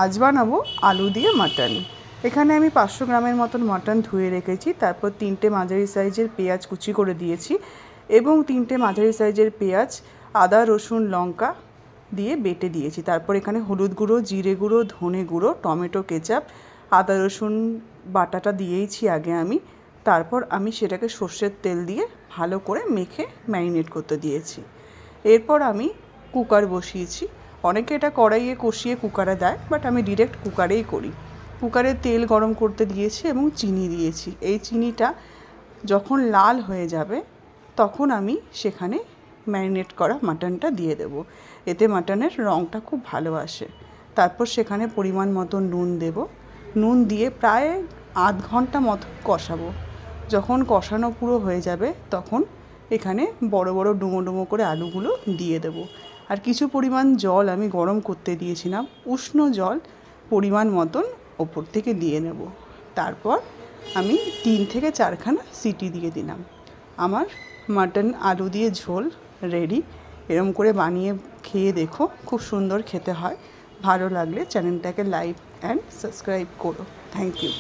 আজ বানাবো আলু দিয়ে মাটন। এখানে আমি 500 গ্রামের মতন মাটন ধুয়ে রেখেছি। তারপর 3টে মাঝারি সাইজের পেঁয়াজ কুচি করে দিয়েছি এবং 3টে মাঝারি সাইজের পেঁয়াজ আদা রসুন লঙ্কা দিয়ে বেটে দিয়েছি। তারপর এখানে হলুদ গুঁড়ো, জিরে গুঁড়ো, ধনে গুঁড়ো, টমেটো কেচাপ, আদা রসুন বাটাটা দিয়েইছি আগে আমি। তারপর আমি সেটাকে সর্ষের তেল দিয়ে ভালো করে মেখে ম্যারিনেট করতে দিয়েছি। এরপর আমি কুকার বসিয়েছি। অনেকে এটা কড়াইয়ে কষিয়ে কুকারে দেয়, বাট আমি ডিরেক্ট কুকারেই করি। কুকারে তেল গরম করতে দিয়েছি এবং চিনি দিয়েছি। এই চিনিটা যখন লাল হয়ে যাবে তখন আমি সেখানে ম্যারিনেট করা মাটনটা দিয়ে দেব। এতে মাটনের রঙটা খুব ভালো আসে। তারপর সেখানে পরিমাণ মতো নুন দেব। নুন দিয়ে প্রায় আধ ঘন্টা মতো কষাবো। যখন কষানো পুরো হয়ে যাবে তখন এখানে বড় বড় ডুমো ডুমো করে আলুগুলো দিয়ে দেব। আর কিছু পরিমাণ জল আমি গরম করতে দিয়েছিলাম, উষ্ণ জল পরিমাণ মতন ওপর থেকে দিয়ে নেব। তারপর আমি 3 থেকে 4খানা সিটি দিয়ে দিলাম। আমার মাটন আলু দিয়ে ঝোল রেডি। এরম করে বানিয়ে খেয়ে দেখো, খুব সুন্দর খেতে হয়। ভালো লাগলে চ্যানেলটাকে লাইক অ্যান্ড সাবস্ক্রাইব করো। Thank you.